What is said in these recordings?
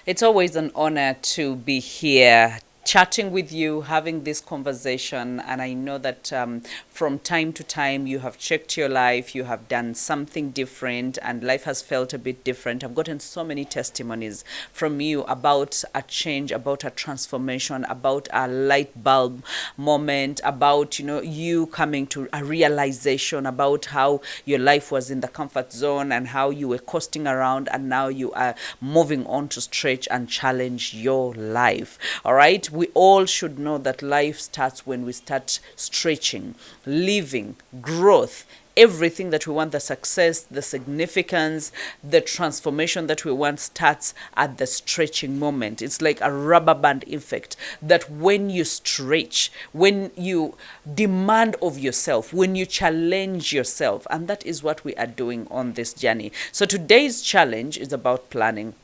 It's always an honor to be here chatting with you, having this conversation. And I know that from time to time you have checked your life, you have done something different, and life has felt a bit different. I've gotten so many testimonies from you about a change, about a transformation, about a light bulb moment, about, you coming to a realization about how your life was in the comfort zone and how you were coasting around, and now you are moving on to stretch and challenge your life. All right, we all should know that life starts when we start stretching, living, growth, everything that we want, the success, the significance, the transformation that we want starts at the stretching moment. It's like a rubber band effect that when you stretch, when you demand of yourself, when you challenge yourself, and that is what we are doing on this journey. So today's challenge is about planning.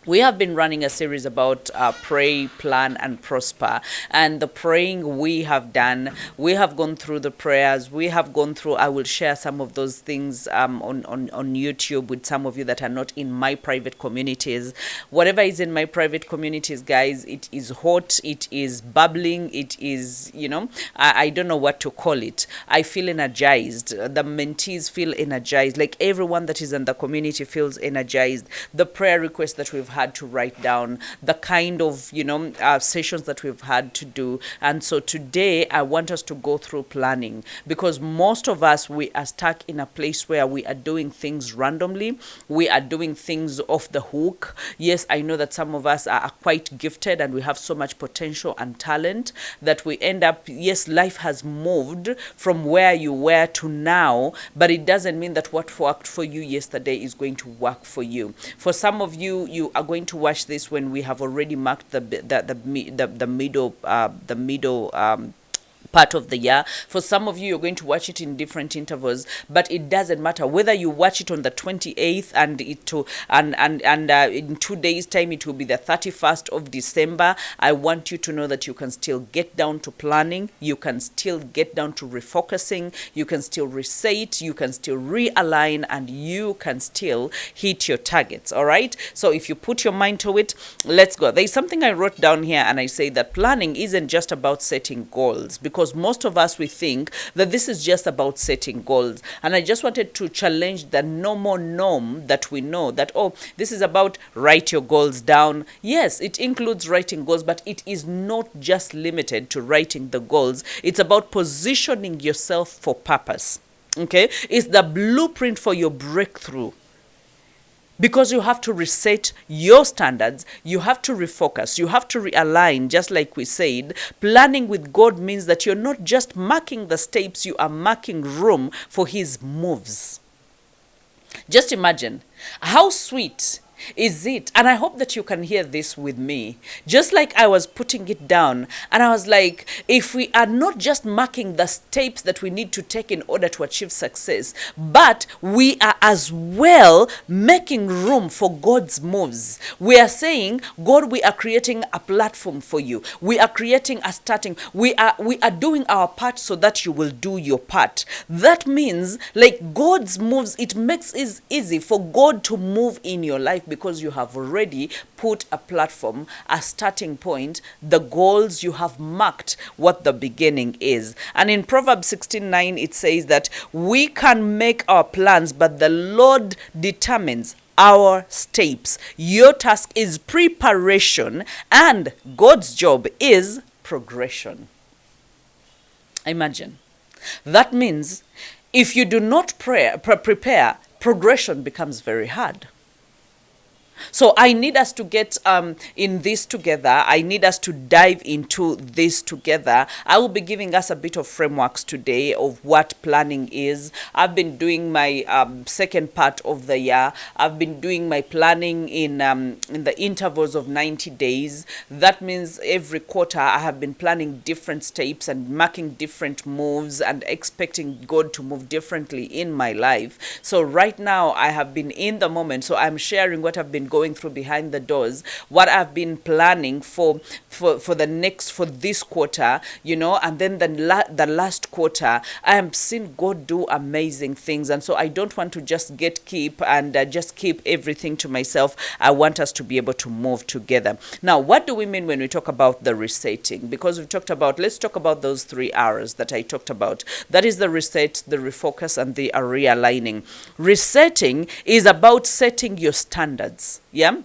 We have been running a series about pray, plan, and prosper. And the praying we have done, we have gone through the prayers, we have gone through, I will share some of those things on YouTube with some of you that are not in my private communities. Whatever is in my private communities, guys, it is hot, it is bubbling, it is, I don't know what to call it. I feel energized. The mentees feel energized. Like everyone that is in the community feels energized. The prayer requests that we've had to write down, the kind of sessions that we've had to do. And so today I want us to go through planning, because most of us, we are stuck in a place where we are doing things randomly, we are doing things off the hook. Yes, I know that some of us are quite gifted and we have so much potential and talent that we end up, yes, life has moved from where you were to now, but it doesn't mean that what worked for you yesterday is going to work for you. For some of you, you are going to watch this when we have already marked the middle part of the year. For some of you, you're going to watch it in different intervals, but it doesn't matter whether you watch it on the 28th and in 2 days time it will be the 31st of December. I want you to know that you can still get down to planning, you can still get down to refocusing, you can still reset, you can still realign, and you can still hit your targets. All right, so if you put your mind to it, let's go. There's something I wrote down here, and I say that planning isn't just about setting goals, because most of us, we think that this is just about setting goals. And I just wanted to challenge the normal norm that we know that, oh, this is about write your goals down. Yes, it includes writing goals, but it is not just limited to writing the goals. It's about positioning yourself for purpose. Okay, it's the blueprint for your breakthrough. Because you have to reset your standards, you have to refocus, you have to realign. Just like we said, planning with God means that you're not just marking the steps, you are marking room for his moves. Just imagine how sweet is it, and I hope that you can hear this with me, just like I was putting it down, and I was like, if we are not just marking the steps that we need to take in order to achieve success, but we are as well making room for God's moves. We are saying, God, we are creating a platform for you, we are creating a starting, we are doing our part so that you will do your part. That means, like, God's moves, it makes it easy for God to move in your life, because you have already put a platform, a starting point, the goals, you have marked what the beginning is. And in Proverbs 16:9, it says that we can make our plans, but the Lord determines our steps. Your task is preparation, and God's job is progression. Imagine. That means if you do not prepare, progression becomes very hard. So I need us to get in this together. I need us to dive into this together. I will be giving us a bit of frameworks today of what planning is. I've been doing my second part of the year. I've been doing my planning in the intervals of 90 days. That means every quarter I have been planning different steps and marking different moves and expecting God to move differently in my life. So right now I have been in the moment. So I'm sharing what I've been been going through behind the doors, what I've been planning for this quarter, and then the last quarter, I am seeing God do amazing things. And so I don't want to just keep everything to myself. I want us to be able to move together. Now, what do we mean when we talk about the resetting? Because let's talk about those 3 R's that I talked about. That is the reset, the refocus, and the realigning. Resetting is about setting your standards. Yeah?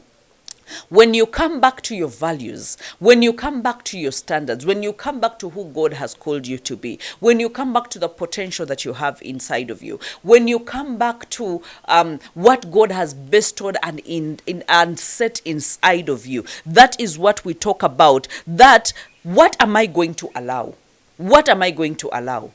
When you come back to your values, when you come back to your standards, when you come back to who God has called you to be, when you come back to the potential that you have inside of you, when you come back to what God has bestowed and set inside of you, that is what we talk about. That, what am I going to allow? What am I going to allow?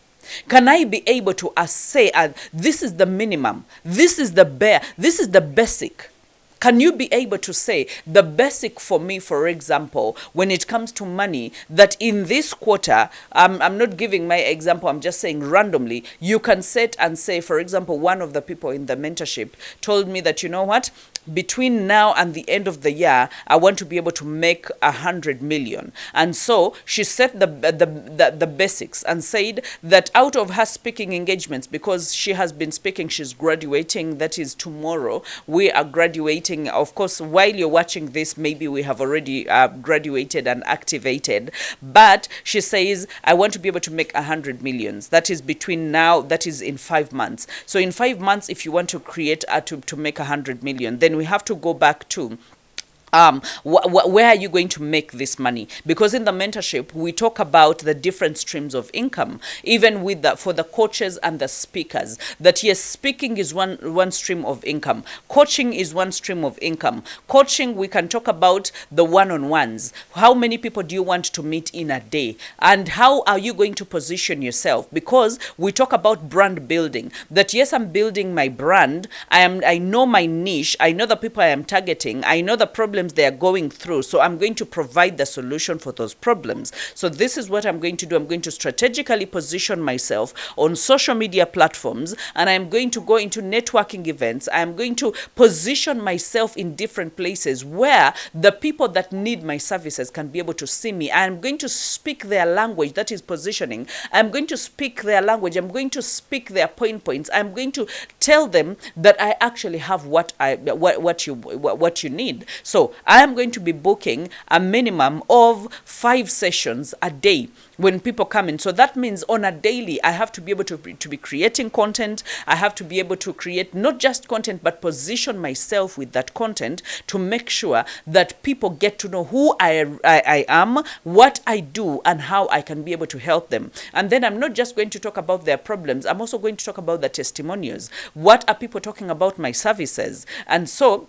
Can I be able to say, this is the minimum, this is the bare, this is the basic? Can you be able to say the basic for me, for example, when it comes to money, that in this quarter, I'm not giving my example, I'm just saying randomly, you can set and say, for example, one of the people in the mentorship told me that, you know what, between now and the end of the year, I want to be able to make 100 million. And so she set the basics and said that out of her speaking engagements, because she has been speaking, she's graduating, that is tomorrow. We are graduating. Of course, while you're watching this, maybe we have already graduated and activated. But she says, I want to be able to make 100 millions. That is between now, that is in 5 months. So in 5 months, if you want to create, to make 100 million, then we have to go back to where are you going to make this money? Because in the mentorship, we talk about the different streams of income, even for the coaches and the speakers, that yes, speaking is one stream of income. Coaching is one stream of income. Coaching, we can talk about the one-on-ones. How many people do you want to meet in a day? And how are you going to position yourself? Because we talk about brand building, that yes, I'm building my brand. I know my niche. I know the people I am targeting. I know the problems they are going through, so I'm going to provide the solution for those problems. So this is what I'm going to do. I'm going to strategically position myself on social media platforms, and I'm going to go into networking events. I'm going to position myself in different places where the people that need my services can be able to see me. I'm going to speak their language, that is positioning. I'm going to speak their language. I'm going to speak their points. I'm going to tell them that I actually have what you need. So I am going to be booking a minimum of 5 sessions a day when people come in. So that means on a daily, I have to be able to be creating content. I have to be able to create not just content, but position myself with that content to make sure that people get to know who I am, what I do, and how I can be able to help them. And then I'm not just going to talk about their problems. I'm also going to talk about the testimonials. What are people talking about my services? And so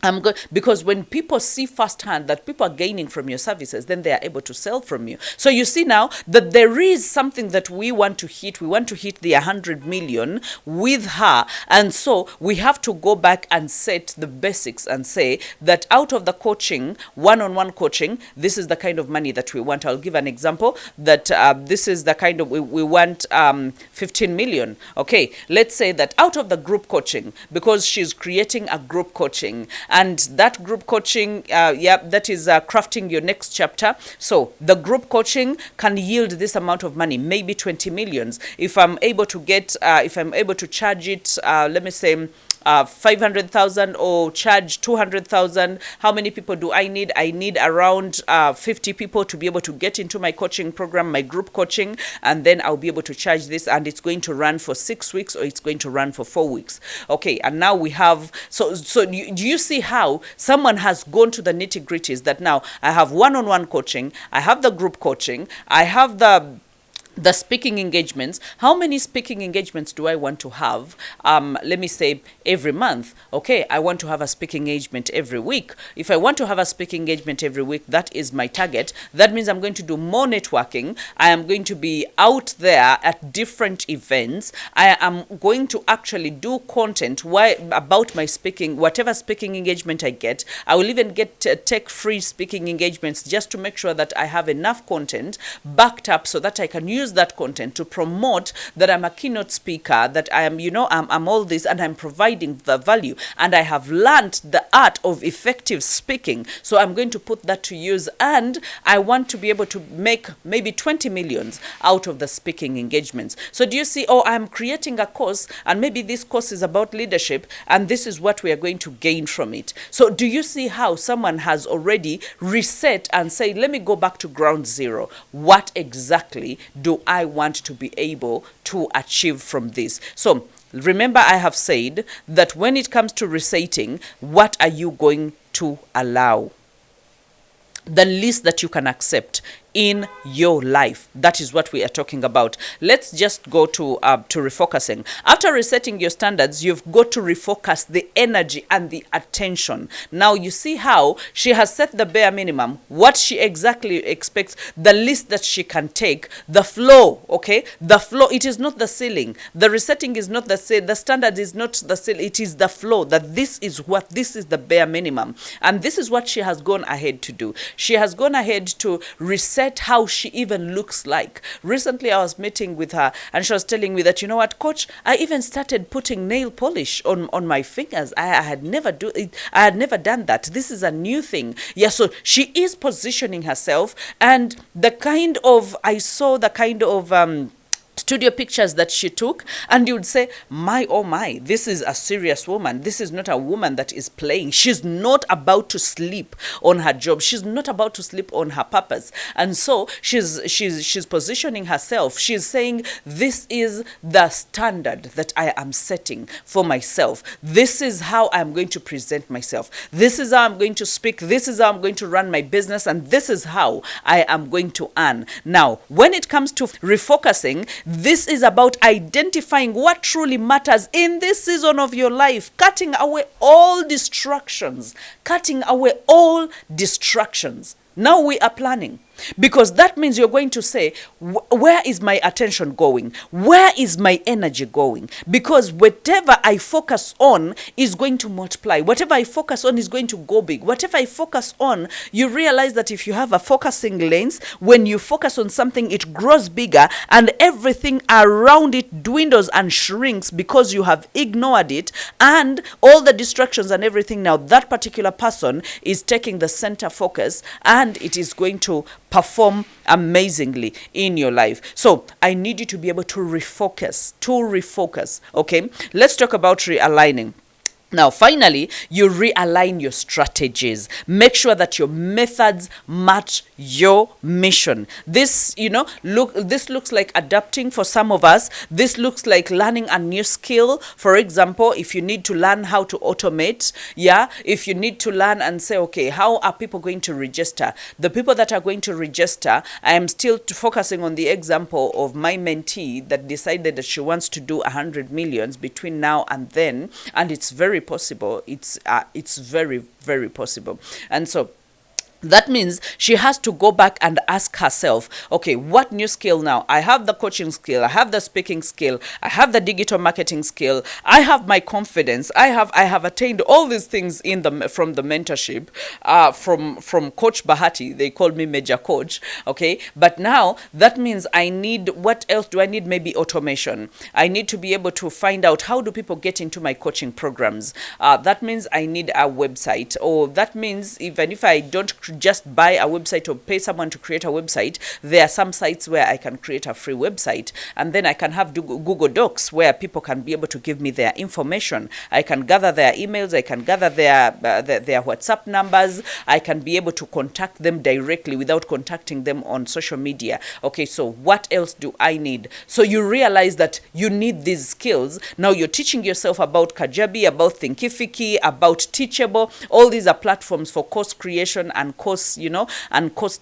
I'm good, because when people see firsthand that people are gaining from your services, then they are able to sell from you. So you see now that there is something that we want to hit. We want to hit the 100 million with her. And so we have to go back and set the basics and say that out of the coaching, one-on-one coaching, this is the kind of money that we want. I'll give an example that this is the kind of, we want 15 million. Okay, let's say that out of the group coaching, because she's creating a group coaching, and that group coaching, that is crafting your next chapter. So the group coaching can yield this amount of money, maybe 20 millions. If I'm able to charge it, let me say, 500,000 or charge 200,000. How many people do I need? I need around 50 people to be able to get into my coaching program, my group coaching, and then I'll be able to charge this, and it's going to run for 6 weeks or it's going to run for 4 weeks. Okay, and now we have, so do you see how someone has gone to the nitty-gritties, that now I have one-on-one coaching, I have the group coaching, I have the speaking engagements. How many speaking engagements do I want to have? Let me say every month. Okay, I want to have a speaking engagement every week. If I want to have a speaking engagement every week, that is my target. That means I'm going to do more networking. I am going to be out there at different events. I am going to actually do content about my speaking, whatever speaking engagement I get. I will even take free speaking engagements just to make sure that I have enough content backed up so that I can use use that content to promote that I'm a keynote speaker, that I am, I'm all this, and I'm providing the value, and I have learned the art of effective speaking. So I'm going to put that to use, and I want to be able to make maybe 20 millions out of the speaking engagements. So do you see, I'm creating a course, and maybe this course is about leadership, and this is what we are going to gain from it. So do you see how someone has already reset and say, let me go back to ground zero. What exactly do I want to be able to achieve from this? So remember, I have said that when it comes to resetting, what are you going to allow? The least that you can accept in your life. That is what we are talking about. Let's just go to refocusing. After resetting your standards, you've got to refocus the energy and the attention. Now you see how she has set the bare minimum, what she exactly expects, the least that she can take, the flow, okay? The flow, it is not the ceiling. The resetting is not the standard is not the ceiling, it is the flow, that this is the bare minimum. And this is what she has gone ahead to do. She has gone ahead to reset how she even looks like. Recently, I was meeting with her, and she was telling me that, you know what, coach, I even started putting nail polish on my fingers. I had never done that. This is a new thing. Yeah, so she is positioning herself, and I saw the kind of studio pictures that she took, and you would say, my oh my, this is a serious woman. This is not a woman that is playing. She's not about to sleep on her job. She's not about to sleep on her purpose. And so she's positioning herself. She's saying, this is the standard that I am setting for myself. This is how I'm going to present myself. This is how I'm going to speak. This is how I'm going to run my business, and this is how I am going to earn. Now, when it comes to refocusing, this is about identifying what truly matters in this season of your life, cutting away all distractions, Now we are planning. Because that means you're going to say, where is my attention going? Where is my energy going? Because whatever I focus on is going to multiply. Whatever I focus on is going to go big. Whatever I focus on, you realize that if you have a focusing lens, when you focus on something, it grows bigger, and everything around it dwindles and shrinks because you have ignored it, and all the distractions and everything. Now that particular person is taking the center focus, and it is going to perform amazingly in your life. So I need you to be able to refocus, okay? Let's talk about realigning. Now, finally, you realign your strategies. Make sure that your methods match your mission. This, this looks like adapting for some of us. This looks like learning a new skill. For example, if you need to learn how to automate, if you need to learn and say, okay, how are people going to register? The people that are going to register, I am still focusing on the example of my mentee that decided that she wants to do 100 millions between now and then, and it's very possible. It's very, very possible. And so that means she has to go back and ask herself, okay, what new skill now? I have the coaching skill, I have the speaking skill, I have the digital marketing skill, I have my confidence, I have attained all these things from the mentorship, from Coach Bahati. They called me Major Coach, okay? But now that means what else do I need? Maybe automation. I need to be able to find out, how do people get into my coaching programs? That means I need a website, or that means even if I don't just buy a website or pay someone to create a website, there are some sites where I can create a free website, and then I can have Google Docs where people can be able to give me their information. I can gather their emails, I can gather their WhatsApp numbers, I can be able to contact them directly without contacting them on social media. Okay, so what else do I need? So you realize that you need these skills. Now you're teaching yourself about Kajabi, about Thinkific, about Teachable. All these are platforms for course creation and course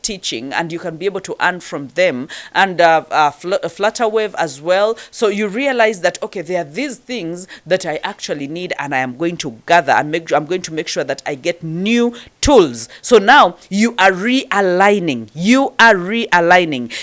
teaching, and you can be able to earn from them, and Flutterwave as well. So you realize that, okay, there are these things that I actually need, and I am going to gather and I'm going to make sure that I get new tools. So now you are realigning.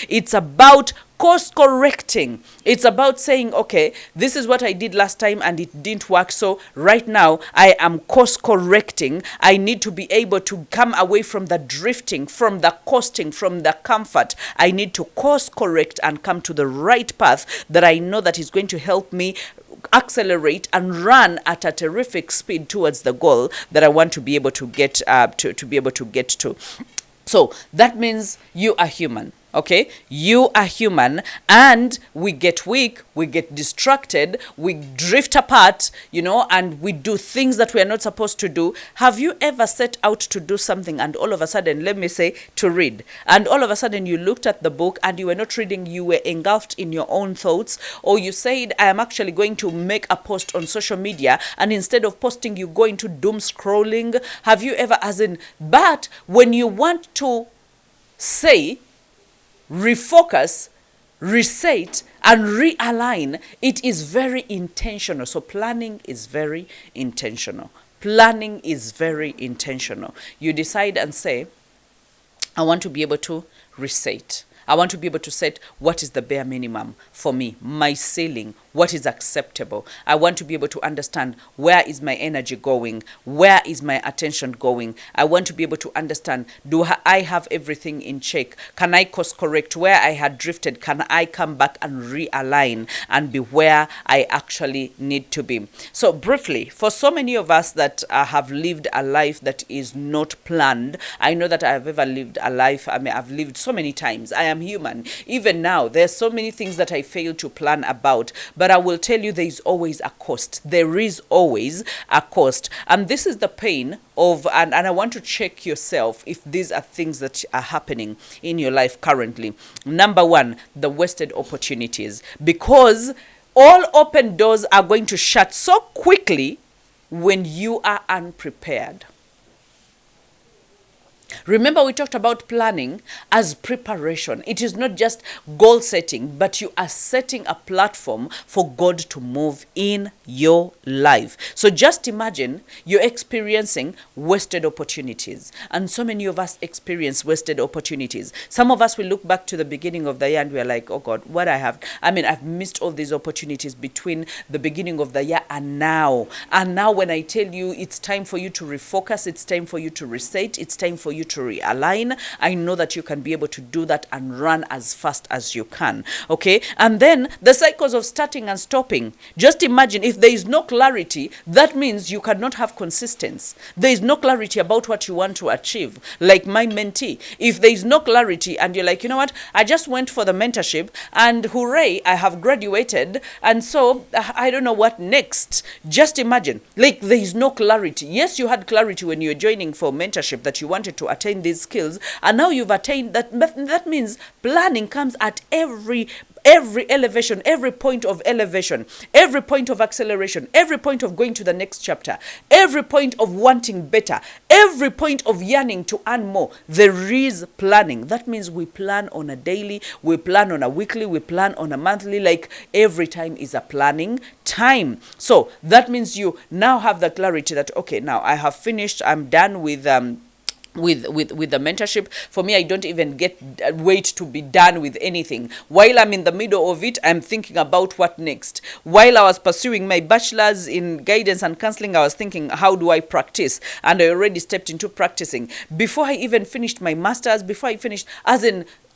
It's about Course correcting. It's about saying, okay, this is what I did last time and it didn't work. So right now I am course correcting. I need to be able to come away from the drifting, from the costing, from the comfort. I need to course correct and come to the right path that I know that is going to help me accelerate and run at a terrific speed towards the goal that I want to be able to get to be able to get to. So that means you are human. Okay, you are human, and we get weak, we get distracted, we drift apart, and we do things that we are not supposed to do. Have you ever set out to do something and all of a sudden, let me say, to read, and all of a sudden you looked at the book and you were not reading, you were engulfed in your own thoughts, or you said, I am actually going to make a post on social media, and instead of posting, you go into doom scrolling? Have you ever, but when you want to say, refocus, reset, and realign, it is very intentional. So planning is very intentional. Planning is very intentional. You decide and say, I want to be able to reset. I want to be able to set what is the bare minimum for me, my ceiling, what is acceptable. I want to be able to understand where is my energy going, where is my attention going. I want to be able to understand, do I have everything in check? Can I course correct where I had drifted? Can I come back and realign and be where I actually need to be? So briefly, for so many of us that have lived a life that is not planned, I know that I have ever lived a life, I've lived so many times. I am human. Even now, there's so many things that I fail to plan about, but I will tell you there is always a cost. There is always a cost. And this is the pain of, and I want to check yourself if these are things that are happening in your life currently. Number one, the wasted opportunities. Because all open doors are going to shut so quickly when you are unprepared. Remember, we talked about planning as preparation. It is not just goal setting, but you are setting a platform for God to move in your life. So just imagine you're experiencing wasted opportunities. And so many of us experience wasted opportunities. Some of us will look back to the beginning of the year and we're like, oh God, what I have. I've missed all these opportunities between the beginning of the year and now. And now when I tell you it's time for you to refocus, it's time for you to reset, it's time for you to realign, I know that you can be able to do that and run as fast as you can. Okay, and then the cycles of starting and stopping. Just imagine if there is no clarity, that means you cannot have consistency. There is no clarity about what you want to achieve. Like my mentee, if there is no clarity and you're like, you know what, I just went for the mentorship and hooray, I have graduated, and so I don't know what next. Just imagine, like there is no clarity. Yes, you had clarity when you were joining for mentorship that you wanted to attain these skills, and now you've attained that. That means planning comes at every elevation, every point of elevation, every point of acceleration, every point of going to the next chapter, every point of wanting better, every point of yearning to earn more. There is planning. That means we plan on a daily, we plan on a weekly, we plan on a monthly, like every time is a planning time. So that means you now have the clarity that, okay, now I have finished, I'm done with the mentorship. For me, I don't even wait to be done with anything. While I'm in the middle of it, I'm thinking about what next. While I was pursuing my bachelor's in guidance and counseling, I was thinking, how do I practice? And I already stepped into practicing. Before I even finished my master's, before I finished,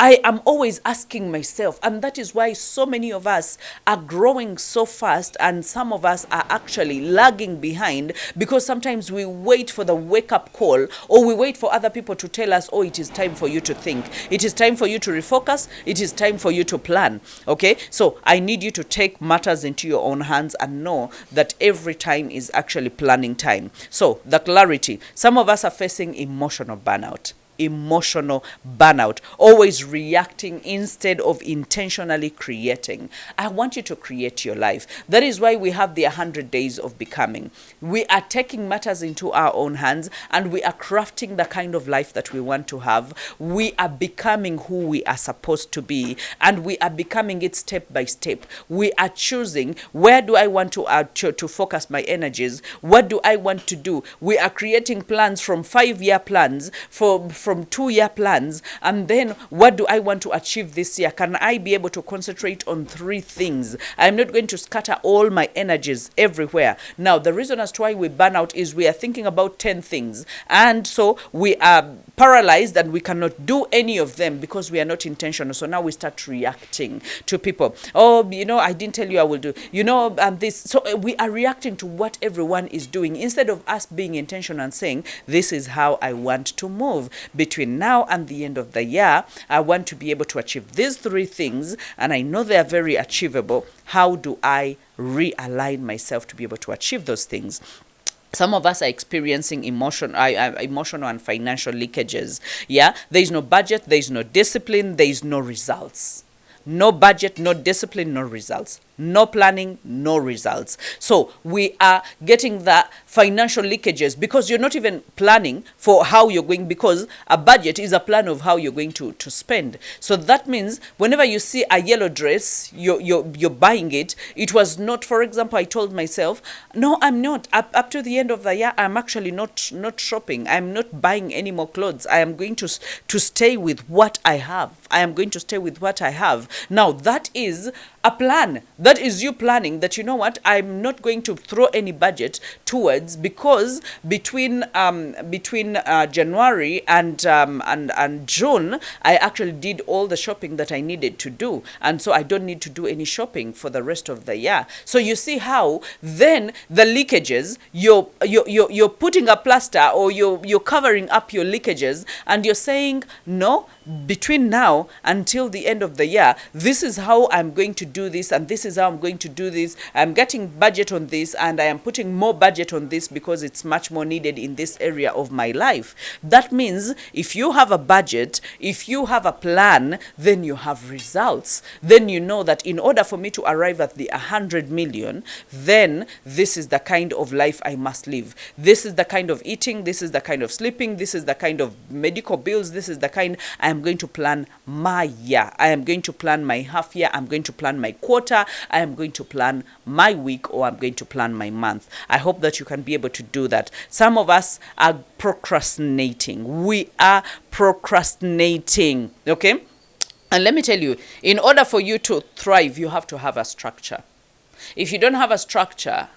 I am always asking myself, and that is why so many of us are growing so fast and some of us are actually lagging behind, because sometimes we wait for the wake-up call, or we wait for other people to tell us, oh, it is time for you to think. It is time for you to refocus. It is time for you to plan. Okay? So I need you to take matters into your own hands and know that every time is actually planning time. So the clarity. Some of us are facing emotional burnout. Always reacting instead of intentionally creating. I want you to create your life. That is why we have the 100 days of becoming. We are taking matters into our own hands and we are crafting the kind of life that we want to have. We are becoming who we are supposed to be, and we are becoming it step by step. We are choosing, where do I want to focus my energies? What do I want to do? We are creating plans from 5-year plans, from from 2-year plans, and then what do I want to achieve this year? Can I be able to concentrate on 3 things? I'm not going to scatter all my energies everywhere. Now, the reason as to why we burn out is we are thinking about 10 things, and so we are paralyzed and we cannot do any of them because we are not intentional. So now we start reacting to people. Oh, I didn't tell you I will do, this. So we are reacting to what everyone is doing instead of us being intentional and saying, this is how I want to move between now and the end of the year. I want to be able to achieve these 3 things, and I know they are very achievable. How do I realign myself to be able to achieve those things? Some of us are experiencing emotional and financial leakages. Yeah, there is no budget, there is no discipline, there is no results. No budget, no discipline, no results. No planning, no results. So we are getting the financial leakages because you're not even planning for how you're going, because a budget is a plan of how you're going to spend. So that means whenever you see a yellow dress, you're buying it. It was not, for example, I told myself, no, I'm not. Up to the end of the year, I'm actually not shopping. I'm not buying any more clothes. I am going to stay with what I have. I am going to stay with what I have. Now, that is a plan. That is you planning that, I'm not going to throw any budget towards, because between January and June, I actually did all the shopping that I needed to do, and so I don't need to do any shopping for the rest of the year. So you see how then the leakages, you're putting a plaster, or you're covering up your leakages, and you're saying, no, between now until the end of the year, this is how I'm going to do this, and this is how I'm going to do this. I'm getting budget on this, and I am putting more budget on this because it's much more needed in this area of my life. That means if you have a budget, if you have a plan, then you have results. Then you know that in order for me to arrive at the 100 million, then this is the kind of life I must live. This is the kind of eating, this is the kind of sleeping, this is the kind of medical bills, this is the kind. I am going to plan my year. I am going to plan my half year. I'm going to plan my quarter. I am going to plan my week, or I'm going to plan my month. I hope that you can be able to do that. Some of us are procrastinating. We are procrastinating. Okay? And let me tell you, in order for you to thrive, you have to have a structure. If you don't have a structure,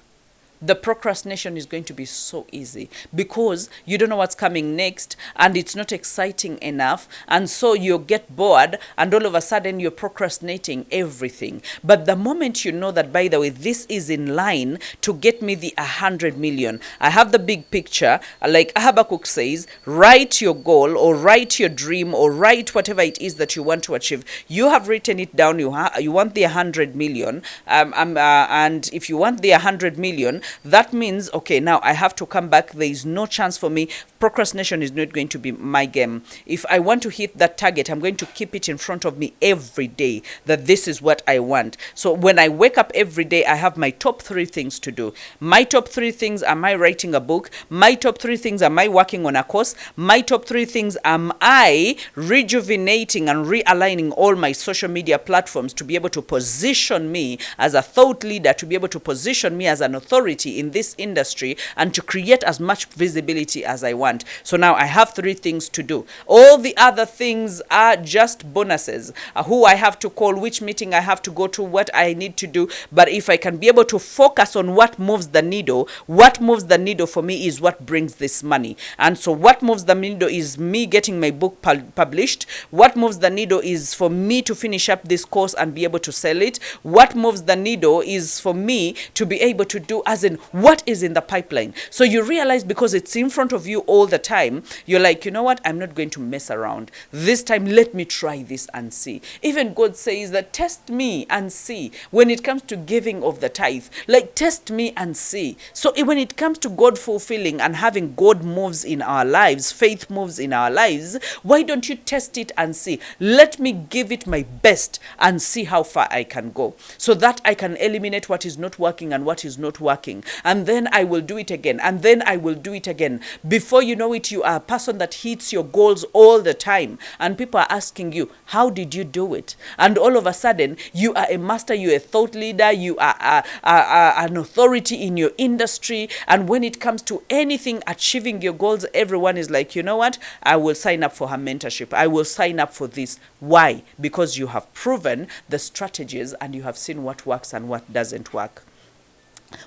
the procrastination is going to be so easy, because you don't know what's coming next, and it's not exciting enough, and so you get bored, and all of a sudden you're procrastinating everything. But the moment you know that, by the way, this is in line to get me the 100 million, I have the big picture, like Habakkuk says, write your goal, or write your dream, or write whatever it is that you want to achieve. You have written it down. You want the 100 million, and if you want the 100 million, that means, okay, now I have to come back. There is no chance for me. Procrastination is not going to be my game. If I want to hit that target, I'm going to keep it in front of me every day, that this is what I want. So when I wake up every day, I have my top 3 things to do. My top 3 things, am I writing a book? My top 3 things, am I working on a course? My top 3 things, am I rejuvenating and realigning all my social media platforms to be able to position me as a thought leader, to be able to position me as an authority in this industry, and to create as much visibility as I want. So now I have 3 things to do. All the other things are just bonuses. Who I have to call, which meeting I have to go to, what I need to do. But if I can be able to focus on what moves the needle, what moves the needle for me is what brings this money. And so what moves the needle is me getting my book published. What moves the needle is for me to finish up this course and be able to sell it. What moves the needle is for me to be able to do, as in, what is in the pipeline. So you realize, because it's in front of you all the time, you're like, you know what, I'm not going to mess around. This time, let me try this and see. Even God says that, test me and see. When it comes to giving of the tithe, like, test me and see. So when it comes to God fulfilling and having God moves in our lives, faith moves in our lives, why don't you test it and see? Let me give it my best and see how far I can go, so that I can eliminate what is not working and what is not working, working, and then I will do it again, and then I will do it again. Before you know it, you are a person that hits your goals all the time, and people are asking you, how did you do it? And all of a sudden, you are a master, you're a thought leader, you are an authority in your industry, and when it comes to anything achieving your goals, everyone is like, you know what, I will sign up for her mentorship, I will sign up for this. Why? Because you have proven the strategies and you have seen what works and what doesn't work.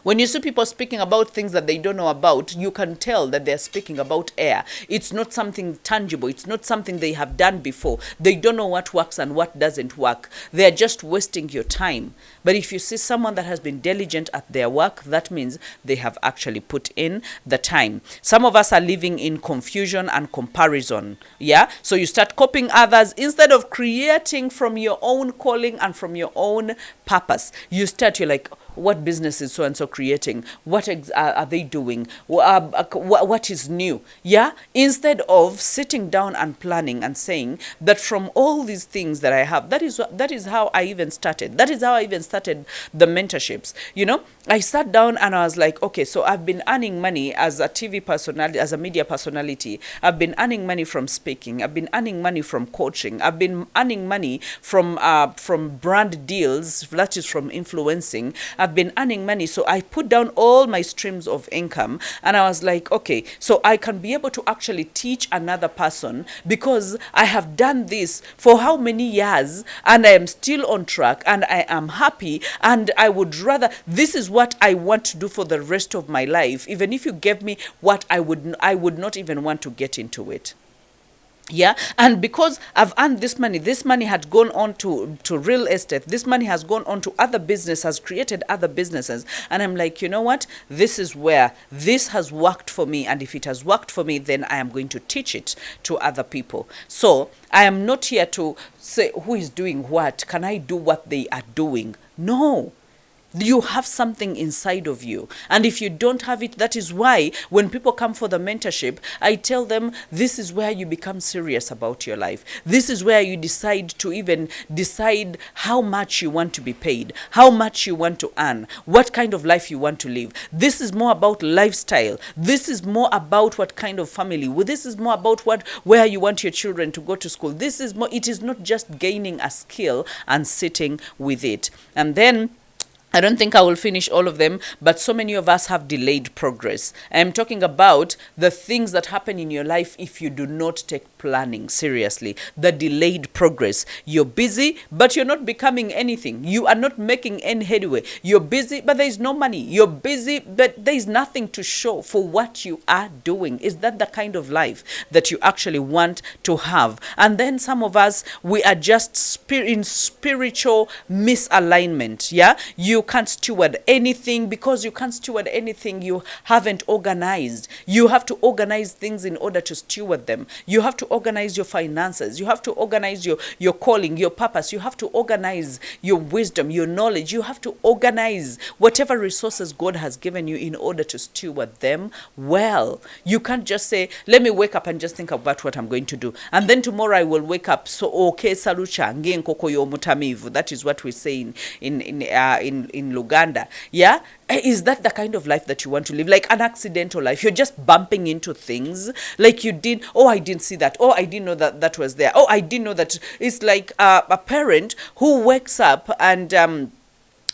When you see people speaking about things that they don't know about, you can tell that they're speaking about air. It's not something tangible. It's not something they have done before. They don't know what works and what doesn't work. They're just wasting your time. But if you see someone that has been diligent at their work, that means they have actually put in the time. Some of us are living in confusion and comparison. Yeah? So you start copying others instead of creating from your own calling and from your own purpose. You're like, what business is so and so creating? What are they doing? What is new? Yeah? Instead of sitting down and planning and saying that from all these things that I have, that is how I even started. That is how I even started the mentorships. You know, I sat down and I was like, okay, so I've been earning money as a TV personality, as a media personality. I've been earning money from speaking. I've been earning money from coaching. I've been earning money from brand deals, that is from influencing. I've been earning money. So I put down all my streams of income and I was like, okay, so I can be able to actually teach another person because I have done this for how many years and I am still on track and I am happy, and I would rather, this is what I want to do for the rest of my life. Even if you gave me what I would not even want to get into it. Yeah, and because I've earned this money had gone on to real estate, this money has gone on to other business, has created other businesses, and I'm like, you know what, this is where this has worked for me, and if it has worked for me, then I am going to teach it to other people. So I am not here to say who is doing what, can I do what they are doing? No. You have something inside of you. And if you don't have it, that is why when people come for the mentorship, I tell them this is where you become serious about your life. This is where you decide to even decide how much you want to be paid, how much you want to earn, what kind of life you want to live. This is more about lifestyle. This is more about what kind of family. This is more about where you want your children to go to school. This is more, it is not just gaining a skill and sitting with it. And then I don't think I will finish all of them, but so many of us have delayed progress. I'm talking about the things that happen in your life if you do not take planning seriously. The delayed progress. You're busy, but you're not becoming anything. You are not making any headway. You're busy, but there is no money. You're busy, but there is nothing to show for what you are doing. Is that the kind of life that you actually want to have? And then some of us, we are just in spiritual misalignment. Yeah? You can't steward anything. Because you can't steward anything, you haven't organized. You have to organize things in order to steward them. You have to organize your finances. You have to organize your calling, your purpose. You have to organize your wisdom, your knowledge. You have to organize whatever resources God has given you in order to steward them well. You can't just say, let me wake up and just think about what I'm going to do, and then tomorrow I will wake up, so okay, salucha ngenkoko yo mutamivu. That is what we say in Luganda. Yeah? Is that the kind of life that you want to live? Like an accidental life. You're just bumping into things. Like you did, oh, I didn't see that. Oh, I didn't know that was there. Oh, I didn't know that. It's like a parent who wakes up and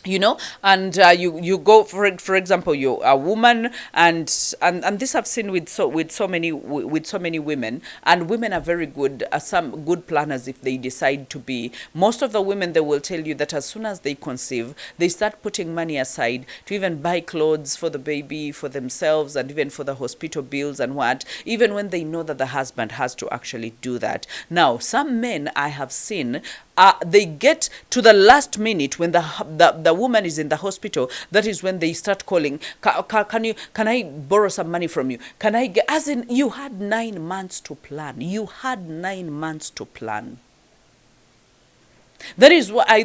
you go for example, you're a woman, and this I've seen with so many women, and women are very good, some good planners if they decide to be. Most of the women, they will tell you that as soon as they conceive, they start putting money aside to even buy clothes for the baby, for themselves, and even for the hospital bills and what, even when they know that the husband has to actually do that. Now, some men I have seen, they get to the last minute when the woman is in the hospital. That is when they start calling. Can I borrow some money from you? Can I get? As in, you had 9 months to plan. You had 9 months to plan. That is why.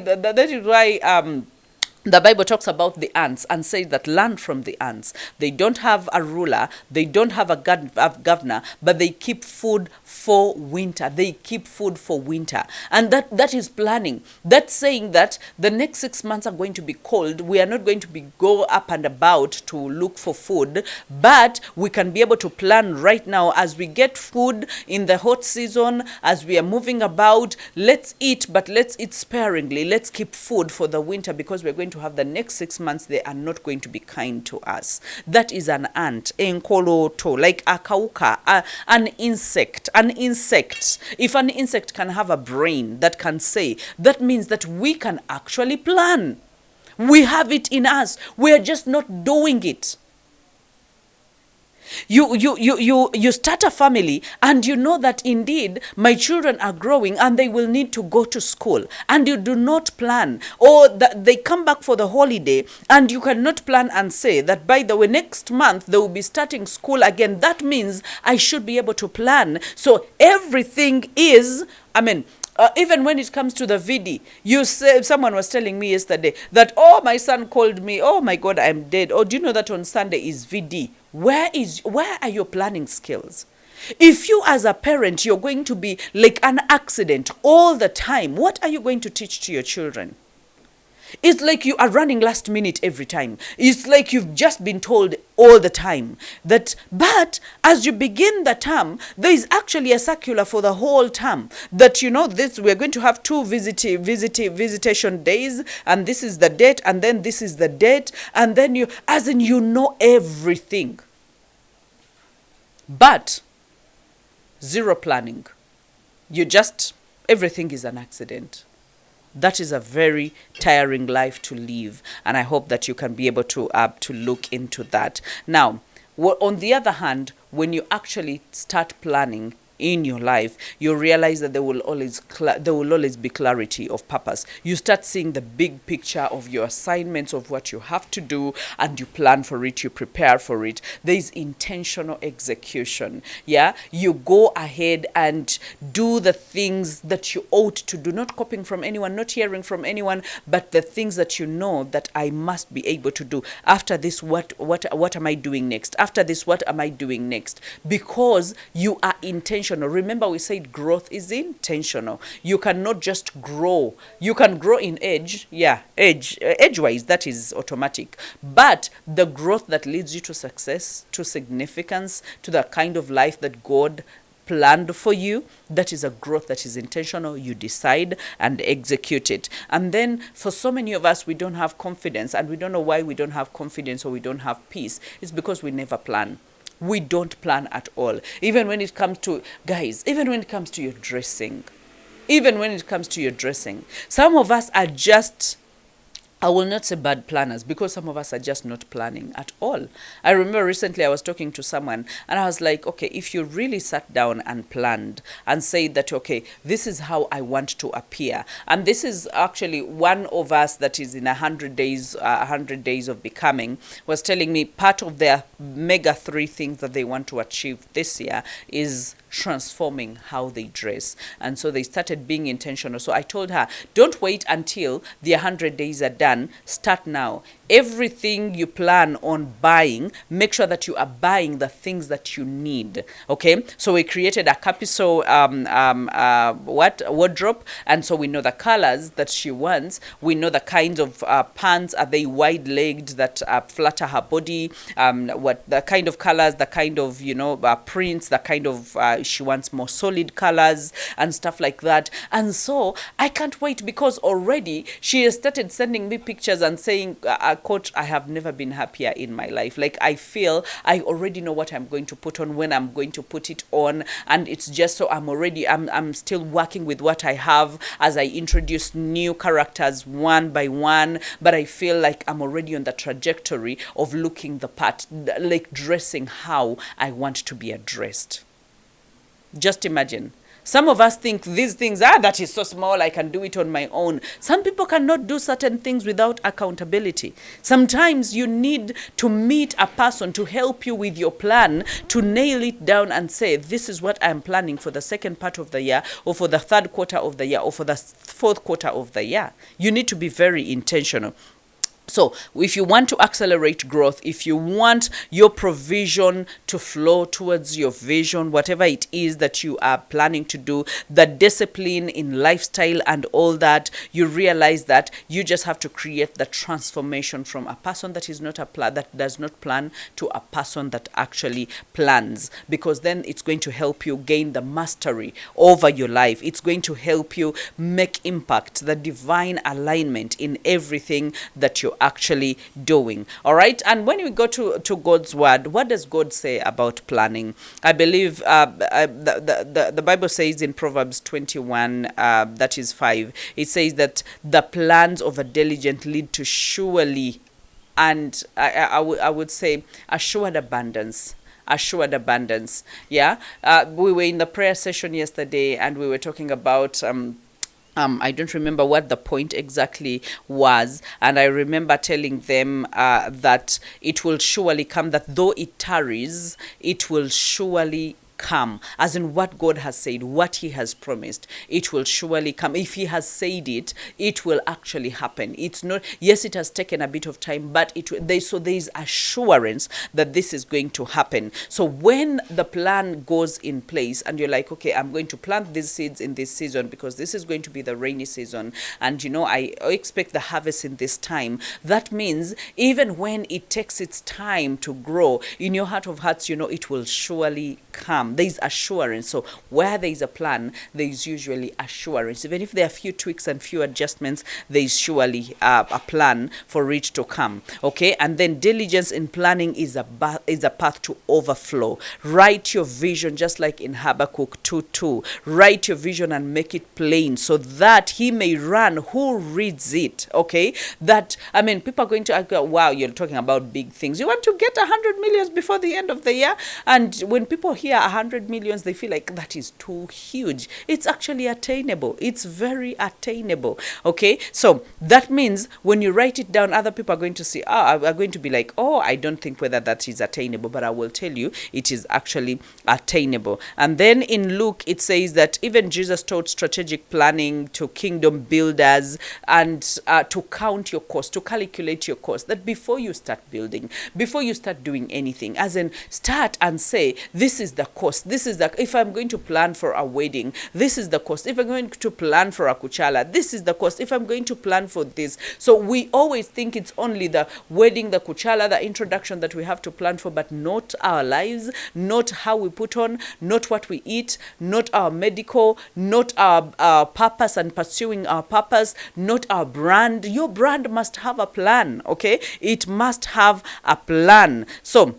The Bible talks about the ants and says that learn from the ants. They don't have a ruler, they don't have a governor, but they keep food for winter. They keep food for winter. And that is planning. That's saying that the next 6 months are going to be cold. We are not going to be go up and about to look for food, but we can be able to plan right now as we get food in the hot season, as we are moving about. Let's eat, but let's eat sparingly. Let's keep food for the winter because we're going to have the next 6 months. They are not going to be kind to us. That is an ant, enkoloto, like a kauka, an insect. An insect. If an insect can have a brain that can say, that means that we can actually plan. We have it in us. We are just not doing it. You start a family and you know that indeed my children are growing and they will need to go to school, and you do not plan, or that they come back for the holiday and you cannot plan and say that by the way next month they will be starting school again. That means I should be able to plan. So everything is, even when it comes to the VD, someone was telling me yesterday that, oh, my son called me, oh my God, I'm dead. Oh, do you know that on Sunday is VD? Where are your planning skills? If you as a parent, you're going to be like an accident all the time, what are you going to teach to your children? It's like you are running last minute every time. It's like you've just been told all the time that, but as you begin the term, there is actually a circular for the whole term that, this, we're going to have 2 visitation days, and this is the date, and then this is the date, and then you know everything. But zero planning. Everything is an accident. That is a very tiring life to live, and I hope that you can be able to look into that. Now, on the other hand, when you actually start planning in your life, you realize that there will always be clarity of purpose. You start seeing the big picture of your assignments, of what you have to do, and you plan for it, you prepare for it. There is intentional execution. Yeah, you go ahead and do the things that you ought to do, not copying from anyone, not hearing from anyone, but the things that you know that I must be able to do. After this, what am I doing next? After this, what am I doing next? Because you are intentional. Remember, we said growth is intentional. You cannot just grow. You can grow in age, age-wise, that is automatic. But the growth that leads you to success, to significance, to the kind of life that God planned for you, that is a growth that is intentional. You decide and execute it. And then for so many of us, we don't have confidence, and we don't know why we don't have confidence or we don't have peace. It's because we never plan. We don't plan at all. Even when it comes to, guys, even when it comes to your dressing, some of us are just, I will not say bad planners, because some of us are just not planning at all. I remember recently I was talking to someone and I was like, okay, if you really sat down and planned and said that, okay, this is how I want to appear. And this is actually one of us that is in 100 days of becoming, was telling me part of their mega 3 things that they want to achieve this year is transforming how they dress. And so they started being intentional. So I told her, don't wait until the 100 days are done. Start now. Everything you plan on buying, make sure that you are buying the things that you need. Okay, so we created a capital wardrobe, and so we know the colors that she wants. We know the kinds of pants. Are they wide-legged that flatter her body? What the kind of colors, the kind of prints, the kind of she wants more solid colors and stuff like that. And so I can't wait, because already she has started sending me pictures and saying, Coach, I have never been happier in my life. Like, I feel I already know what I'm going to put on, when I'm going to put it on, and it's just so I'm still working with what I have as I introduce new characters one by one, but I feel like I'm already on the trajectory of looking the part, like dressing how I want to be addressed. Just imagine. Some of us think these things, that is so small, I can do it on my own. Some people cannot do certain things without accountability. Sometimes you need to meet a person to help you with your plan, to nail it down and say, this is what I'm planning for the second part of the year, or for the third quarter of the year, or for the fourth quarter of the year. You need to be very intentional. So if you want to accelerate growth, if you want your provision to flow towards your vision, whatever it is that you are planning to do, the discipline in lifestyle and all that, you realize that you just have to create the transformation from a person that is not that does not plan to a person that actually plans, because then it's going to help you gain the mastery over your life. It's going to help you make impact, the divine alignment in everything that you're actually doing. All right. And when we go to God's word, what does God say about planning? I believe the Bible says in Proverbs 21, that is 5, it says that the plans of a diligent lead to surely, and I would say assured abundance. Assured abundance. Yeah. We were in the prayer session yesterday and we were talking about I don't remember what the point exactly was. And I remember telling them that it will surely come, that though it tarries, it will surely come, as in what God has said, what he has promised, it will surely come. If he has said it, it will actually happen. It's not, yes, it has taken a bit of time, but there's assurance that this is going to happen. So when the plan goes in place and you're like, okay, I'm going to plant these seeds in this season because this is going to be the rainy season, and I expect the harvest in this time, that means even when it takes its time to grow, in your heart of hearts, it will surely come. There's assurance. So where there is a plan, there is usually assurance. Even if there are few tweaks and few adjustments, there is surely a plan for it to come. Okay, and then diligence in planning is a path to overflow. Write your vision, just like in Habakkuk 2:2. Write your vision and make it plain, so that he may run who reads it. Okay, people are going to ask, wow, you're talking about big things. You want to get 100 millions before the end of the year, and when people hear 100 millions, they feel like that is too huge. It's actually attainable. It's very attainable. Okay, so that means when you write it down, other people are going to see, are going to be like, oh, I don't think whether that is attainable, but I will tell you it is actually attainable. And then in Luke, it says that even Jesus taught strategic planning to kingdom builders, and to count your cost, to calculate your cost, that before you start building, before you start doing anything, as in start and say, this is the cost. This is if I'm going to plan for a wedding, this is the cost. If I'm going to plan for a kuchala, this is the cost. If I'm going to plan for this. So we always think it's only the wedding, the kuchala, the introduction that we have to plan for, but not our lives, not how we put on, not what we eat, not our medical, not our purpose and pursuing our purpose, not our brand. Your brand must have a plan, okay? It must have a plan. So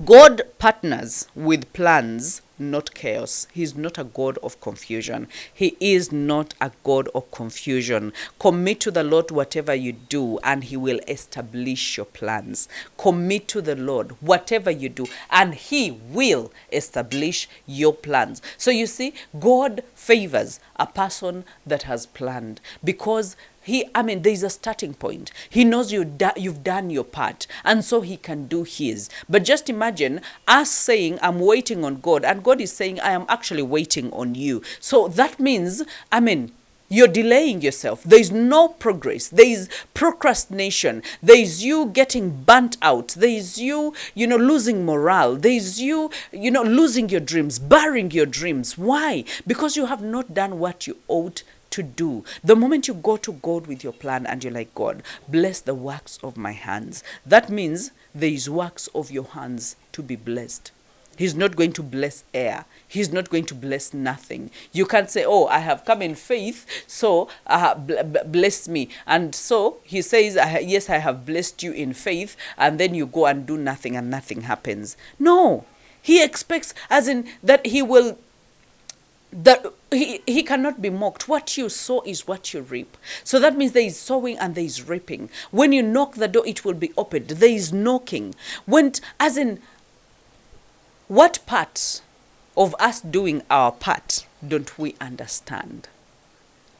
God partners with plans, not chaos. He's not a God of confusion. He is not a God of confusion. Commit to the Lord whatever you do, and he will establish your plans. Commit to the Lord whatever you do, and he will establish your plans. So you see, God favors a person that has planned, because there's a starting point. He knows you've done your part, and so he can do his. But just imagine us saying, I'm waiting on God, and God is saying, I am actually waiting on you. So that means, you're delaying yourself. There is no progress. There is procrastination. There is you getting burnt out. There is you, losing morale. There is you, losing your dreams, burying your dreams. Why? Because you have not done what you ought to do. The moment you go to God with your plan and you're like, God, bless the works of my hands, that means there is works of your hands to be blessed. He's not going to bless air. He's not going to bless nothing. You can't say, oh, I have come in faith, so bless me. And so he says, yes, I have blessed you in faith, and then you go and do nothing and nothing happens. No, he expects, as in that he will, that he cannot be mocked. What you sow is what you reap. So that means there is sowing and there is reaping. When you knock the door, it will be opened. There is knocking. What part of us doing our part don't we understand?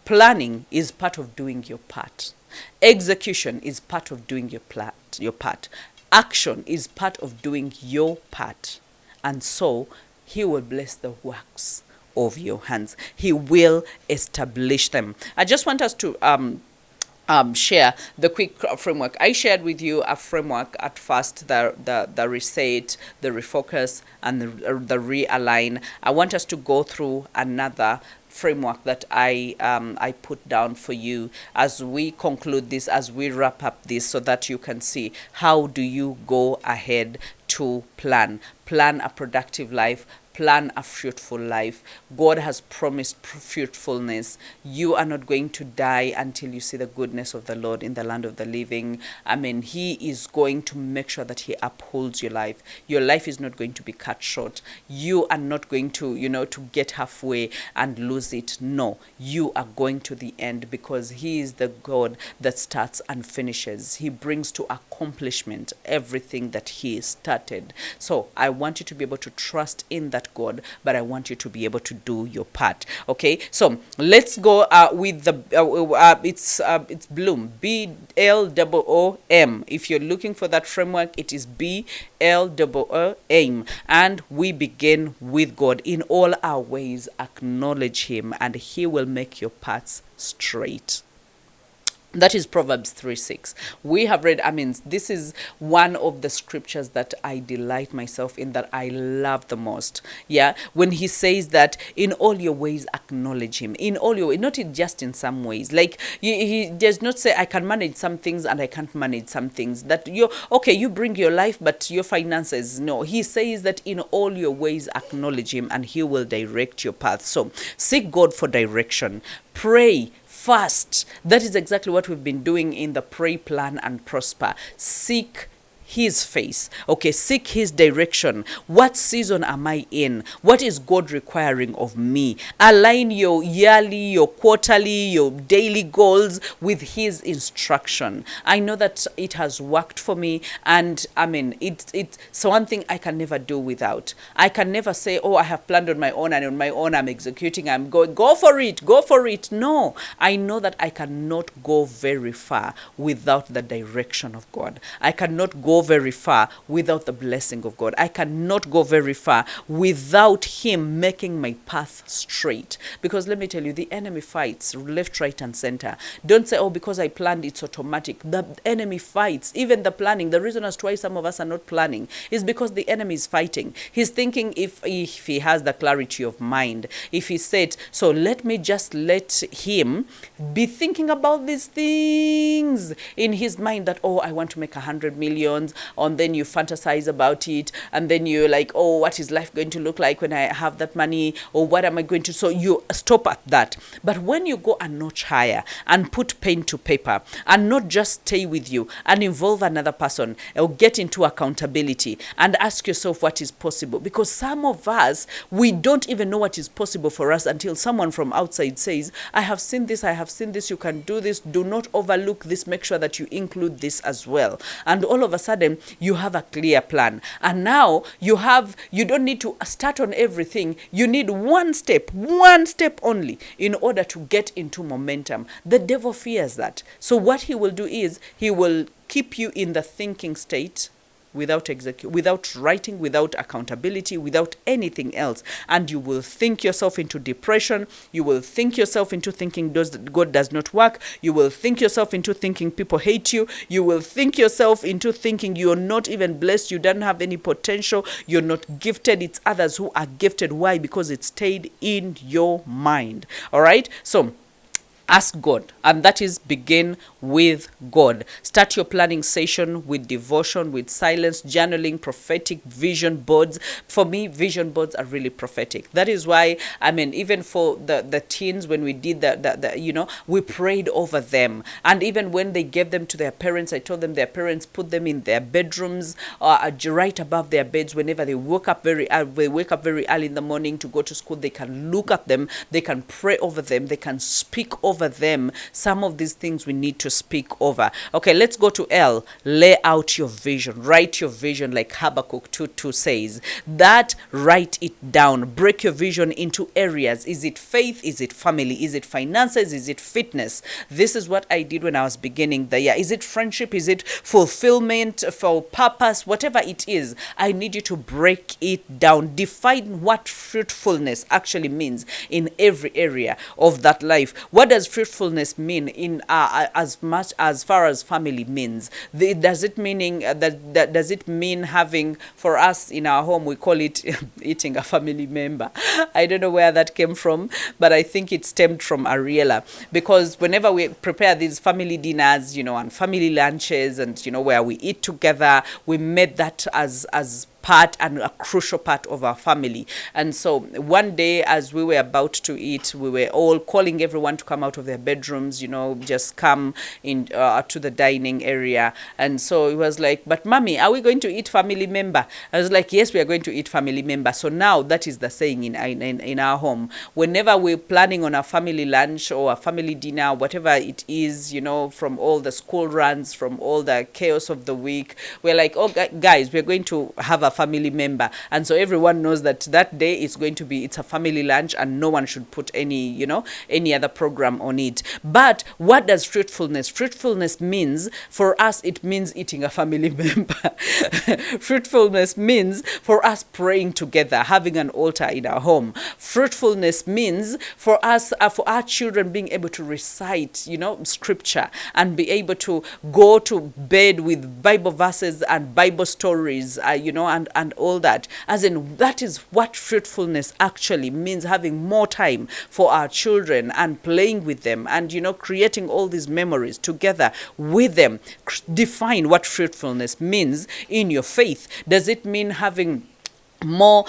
Planning is part of doing your part. Execution is part of doing your part. Action is part of doing your part. And so he will bless the works of your hands. He will establish them. I just want us to share the quick framework. I shared with you a framework at first, the reset, the refocus, and the realign. I want us to go through another framework that I put down for you as we conclude this, as we wrap up this, so that you can see how do you go ahead to plan a productive life, plan a fruitful life. God has promised fruitfulness. You are not going to die until you see the goodness of the Lord in the land of the living. I mean, He is going to make sure that He upholds your life. Your life is not going to be cut short. You are not going to, to get halfway and lose it. No, you are going to the end, because He is the God that starts and finishes. He brings to accomplishment everything that He started. So I want you to be able to trust in that God, but I want you to be able to do your part. Okay, so let's go with the it's Bloom, BLOOM. If you're looking for that framework, it is BLOOM, and we begin with God. In all our ways acknowledge Him, and He will make your paths straight. That is Proverbs 3:6. We have read, this is one of the scriptures that I delight myself in, that I love the most. Yeah, when he says that in all your ways acknowledge Him. In all your ways, not just in some ways. Like, he does not say I can manage some things and I can't manage some things. That you bring your life, but your finances. No, he says that in all your ways acknowledge Him, and He will direct your path. So seek God for direction. Pray. Fast. That is exactly what we've been doing in the Pray, Plan, and Prosper. Seek His face. Okay, seek His direction. What season am I in? What is God requiring of me? Align your yearly, your quarterly, your daily goals with His instruction. I know that it has worked for me, and it's one thing I can never do without. I can never say, oh, I have planned on my own, and on my own I'm executing, I'm going, go for it. No, I know that I cannot go very far without the direction of God. I cannot go very far without the blessing of God. I cannot go very far without Him making my path straight. Because let me tell you, the enemy fights left, right, and center. Don't say, oh, because I planned, it's automatic. The enemy fights. Even the planning, the reason as to why some of us are not planning is because the enemy is fighting. He's thinking, if he has the clarity of mind, if he said, so let me just let him be thinking about these things in his mind, that, oh, I want to make 100 million, and then you fantasize about it, and then you're like, oh, what is life going to look like when I have that money, or what am I going to, so you stop at that. But when you go a notch higher and put pen to paper, and not just stay with you and involve another person, or get into accountability and ask yourself what is possible, because some of us, we don't even know what is possible for us until someone from outside says, I have seen this, you can do this, do not overlook this, make sure that you include this as well. And all of a sudden you have a clear plan, and now you don't need to start on everything. You need one step only in order to get into momentum. The devil fears that. So what he will do is he will keep you in the thinking state, without writing, without accountability, without anything else. And you will think yourself into depression. You will think yourself into thinking God does not work. You will think yourself into thinking people hate you. You will think yourself into thinking you're not even blessed. You don't have any potential. You're not gifted. It's others who are gifted. Why? Because it stayed in your mind. All right? So ask God, and that is begin with God. Start your planning session with devotion, with silence, journaling, prophetic vision boards. For me, vision boards are really prophetic. That is why, even for the teens, when we did we prayed over them. And even when they gave them to their parents, I told them their parents put them in their bedrooms, right above their beds. Whenever they wake up very early in the morning to go to school, they can look at them, they can pray over them, they can speak over them. Some of these things we need to speak over. Okay, let's go to L. Lay out your vision. Write your vision, like Habakkuk 2:2 says. That, write it down. Break your vision into areas. Is it faith? Is it family? Is it finances? Is it fitness? This is what I did when I was beginning the year. Is it friendship? Is it fulfillment, for purpose? Whatever it is, I need you to break it down. Define what fruitfulness actually means in every area of that life. What does does fruitfulness mean in as much as far as family means? Does it meaning does it mean having, for us in our home we call it eating a family member? I don't know where that came from, but I think it stemmed from Ariella, because whenever we prepare these family dinners, and family lunches, and where we eat together, we made that as part and a crucial part of our family. And so one day, as we were about to eat, we were all calling everyone to come out of their bedrooms, just come in to the dining area. And so it was like, but mommy, are we going to eat family member? I was like, yes, we are going to eat family member. So now that is the saying in our home. Whenever we're planning on a family lunch or a family dinner, whatever it is, from all the school runs, from all the chaos of the week, we're like, oh guys, we're going to have a family member. And so everyone knows that day it's a family lunch, and no one should put any other program on it. But what does fruitfulness means for us? It means eating a family member. Fruitfulness means for us praying together, having an altar in our home. Fruitfulness means for us, for our children being able to recite scripture, and be able to go to bed with Bible verses and Bible stories, and all that. As in, that is what fruitfulness actually means, having more time for our children and playing with them, and creating all these memories together with them. Define what fruitfulness means in your faith. Does it mean having more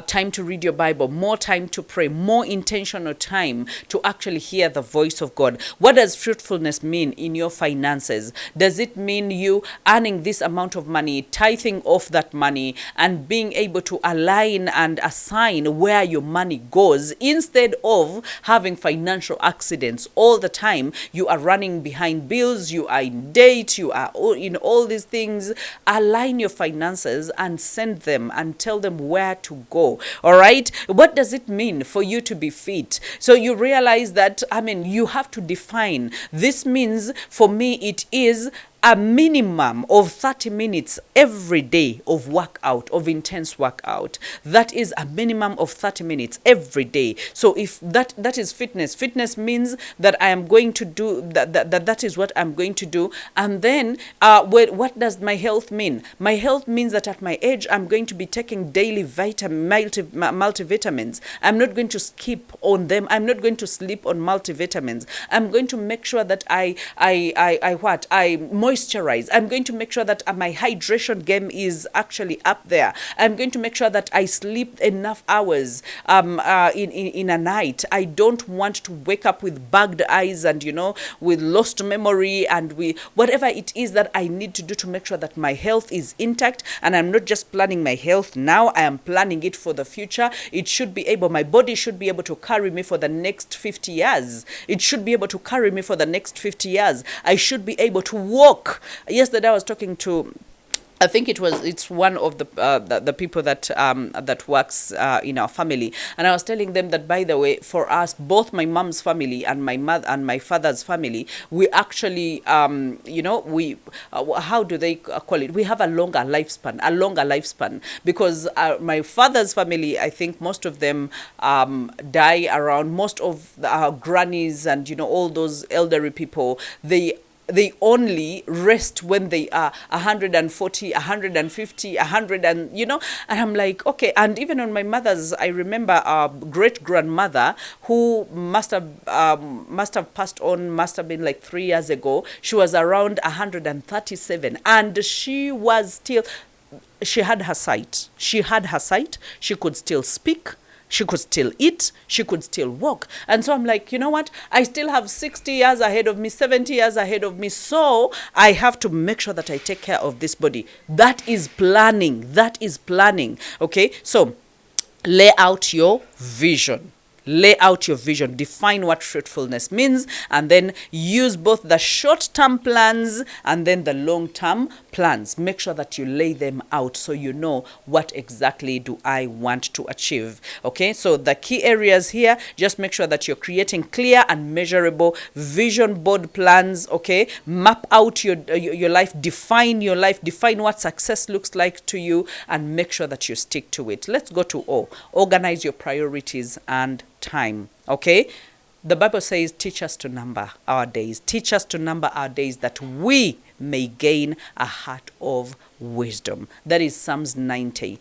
time to read your Bible, more time to pray, more intentional time to actually hear the voice of God? What does fruitfulness mean in your finances? Does it mean you earning this amount of money, tithing off that money, and being able to align and assign where your money goes, instead of having financial accidents all the time? You are running behind bills, you are in debt, you are in all these things. Align your finances and send them and tell them where to go. All right. What does it mean for you to be fit? So you realize that, you have to define. This means, for me, it is a minimum of 30 minutes every day of workout, of intense workout. That is a minimum of 30 minutes every day. So if that is fitness means that I am going to do that is what I'm going to do. And then what does my health mean? My health means that at my age, I'm going to be taking daily multivitamins. I'm not going to skip on them. I'm not going to sleep on multivitamins. I'm going to make sure that I moisturize. I'm going to make sure that my hydration game is actually up there. I'm going to make sure that I sleep enough hours in a night. I don't want to wake up with bugged eyes and with lost memory, and whatever it is that I need to do to make sure that my health is intact. And I'm not just planning my health now, I am planning it for the future. My body should be able to carry me for the next 50 years. It should be able to carry me for the next 50 years. I should be able to walk. Yesterday I was talking to, I think it's one of the people that works in our family, and I was telling them that, by the way, for us, both my mom's family and my mother and my father's family, we actually how do they call it? We have a longer lifespan, because my father's family, I think most of them die around, most of our grannies and all those elderly people, they only rest when they are 140, 150, 100, and and I'm like, okay. And even on my mother's, I remember our great grandmother, who must have passed on, must have been like 3 years ago. She was around 137, and she had her sight. She could still speak. She could still eat. She could still walk. And so I'm like, you know what? I still have 60 years ahead of me, 70 years ahead of me. So I have to make sure that I take care of this body. That is planning. Okay? So lay out your vision. Define what fruitfulness means, and then use both the short-term plans and then the long-term plans. Make sure that you lay them out so you know what exactly do I want to achieve. Okay, so the key areas here, just make sure that you're creating clear and measurable vision board plans. Okay, map out your life, define your life, define what success looks like to you, and make sure that you stick to it. Let's go to O. Organize your priorities and time. Okay, The Bible says, teach us to number our days. Teach us to number our days that we may gain a heart of wisdom. That is Psalms 90,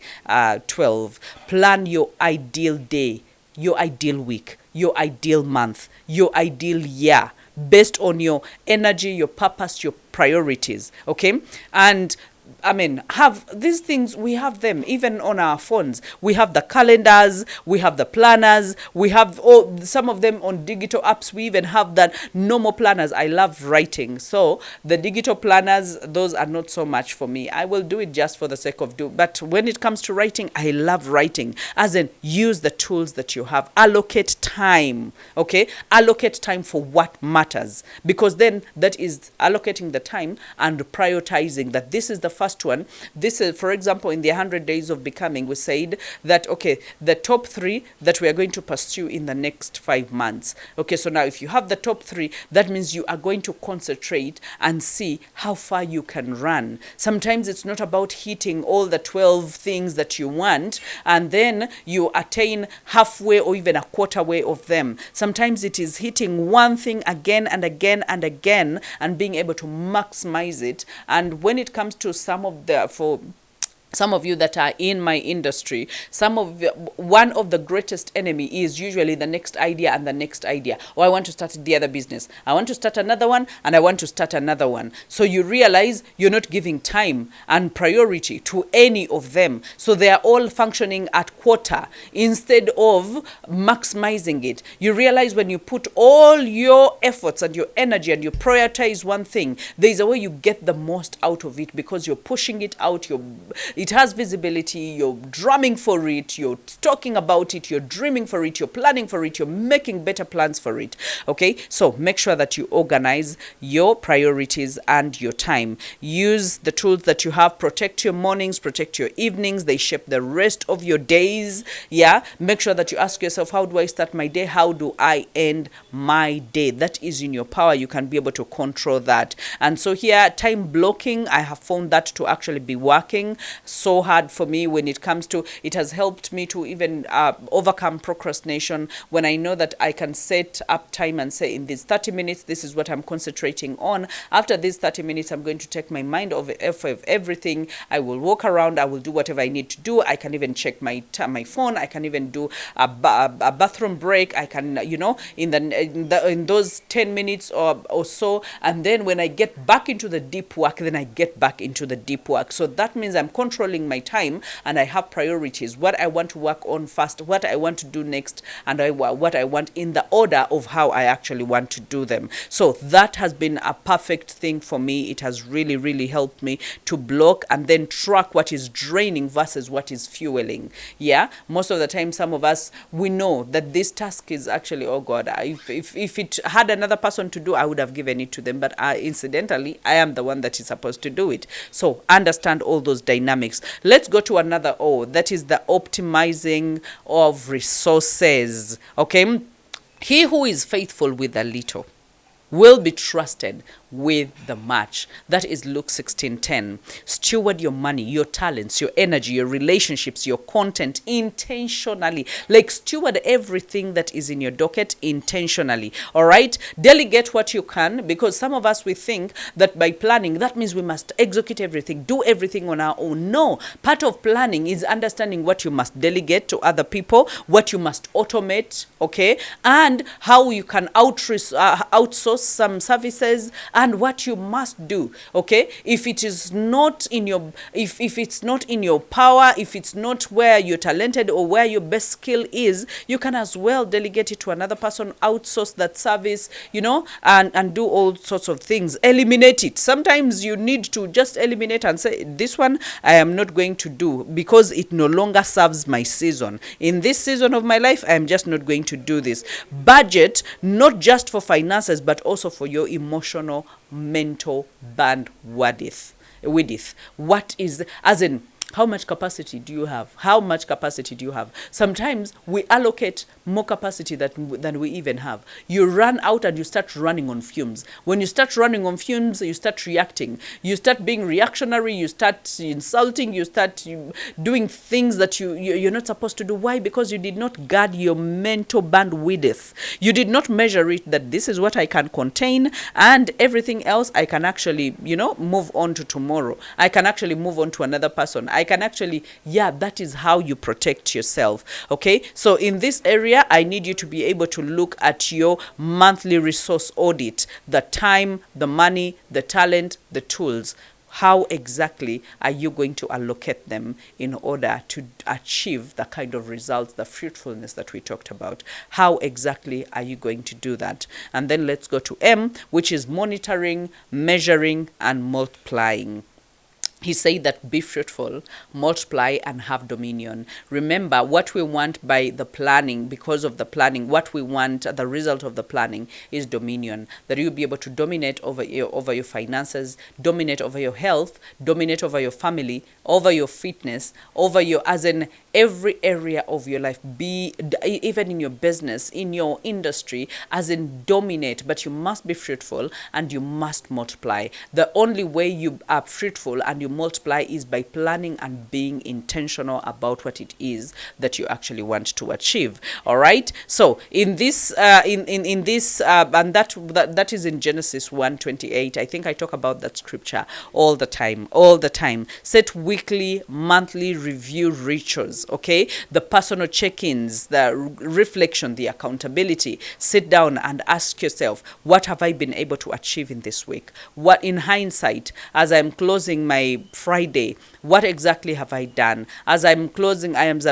12. Plan your ideal day, your ideal week, your ideal month, your ideal year, based on your energy, your purpose, your priorities. Okay? And I mean, have these things, we have them even on our phones. We have the calendars, we have the planners, we have some of them on digital apps. We even have that normal planners. I love writing. So the digital planners, those are not so much for me. I will do it just for the sake of doing. But when it comes to writing, I love writing. As in, use the tools that you have. Allocate time, okay? Allocate time for what matters. Because then that is allocating the time and prioritizing that this is the first one. This is, for example, in the 100 days of becoming, we said that, okay, the top 3 that we are going to pursue in the next 5 months. Okay, so now if you have the top 3, that means you are going to concentrate and see how far you can run. Sometimes it's not about hitting all the 12 things that you want and then you attain halfway or even a quarter way of them. Sometimes it is hitting one thing again and again and again and being able to maximize it. And when it comes to some of some of you that are in my industry, one of the greatest enemy is usually the next idea and the next idea. Or I want to start the other business. I want to start another one and I want to start another one. So you realize you're not giving time and priority to any of them. So they are all functioning at quarter instead of maximizing it. You realize when you put all your efforts and your energy and you prioritize one thing, there's a way you get the most out of it because you're pushing it out, it has visibility, you're drumming for it, you're talking about it, you're dreaming for it, you're planning for it, you're making better plans for it. Okay, so make sure that you organize your priorities and your time. Use the tools that you have. Protect your mornings, protect your evenings. They shape the rest of your days. Yeah, make sure that you ask yourself, how do I start my day? How do I end my day? That is in your power. You can be able to control that. And so here, time blocking, I have found that to actually be working so hard for me when it comes to, it has helped me to even overcome procrastination when I know that I can set up time and say in these 30 minutes, this is what I'm concentrating on. After these 30 minutes, I'm going to take my mind off of everything. I will walk around. I will do whatever I need to do. I can even check my phone. I can even do a bathroom break. I can, you know, in those 10 minutes or so. And then when I get back into the deep work, then I get back into the deep work. So that means I'm controlling my time and I have priorities, what I want to work on first, what I want to do next, and what I want in the order of how I actually want to do them. So that has been a perfect thing for me. It has really, really helped me to block and then track what is draining versus what is fueling. Yeah, most of the time, some of us, we know that this task is actually, oh God, if it had another person to do, I would have given it to them. But incidentally, I am the one that is supposed to do it. So understand all those dynamics. Let's go to another O, that is the optimizing of resources. Okay, he who is faithful with a little will be trusted with the much. That is Luke 16:10. Steward your money, your talents, your energy, your relationships, your content intentionally. Like steward everything that is in your docket intentionally. All right? Delegate what you can, because some of us, we think that by planning, that means we must execute everything, do everything on our own. No. Part of planning is understanding what you must delegate to other people, what you must automate, okay? And how you can outsource some services, and what you must do. Okay, if it is not in your, if it's not in your power, if it's not where you're talented or where your best skill is, you can as well delegate it to another person, outsource that service, you know, and do all sorts of things. Eliminate it. Sometimes you need to just eliminate and say, this one I am not going to do because it no longer serves my season. In this season of my life, I am just not going to do this. Budget, not just for finances, but also for your emotional, mental bandwidth. What is, as in, How much capacity do you have? How much capacity do you have? Sometimes we allocate more capacity than we even have. You run out and you start running on fumes. When you start running on fumes, you start reacting. You start being reactionary. You start insulting. You start doing things that you're not supposed to do. Why? Because you did not guard your mental bandwidth. You did not measure it that this is what I can contain, and everything else I can actually, move on to tomorrow. I can actually move on to another person. I can actually, that is how you protect yourself. Okay, so in this area, I need you to be able to look at your monthly resource audit: the time, the money, the talent, the tools. How exactly are you going to allocate them in order to achieve the kind of results, the fruitfulness that we talked about? How exactly are you going to do that? And then let's go to M, which is monitoring, measuring, and multiplying. He said that be fruitful, multiply, and have dominion. Remember, what we want by the planning, because of the planning, what we want, the result of the planning is dominion. That you'll be able to dominate over your finances, dominate over your health, dominate over your family, over your fitness, over your, as in every area of your life, be even in your business, in your industry, as in dominate. But you must be fruitful and you must multiply. The only way you are fruitful and you multiply is by planning and being intentional about what it is that you actually want to achieve. All right, so in this in this and that is in Genesis 1:28. I think I talk about that scripture all the time. Set weekly, monthly review rituals. Okay, the personal check-ins, the reflection, the accountability. Sit down and ask yourself, what have I been able to achieve in this week? What, in hindsight, as I'm closing my Friday, what exactly have I done? As I'm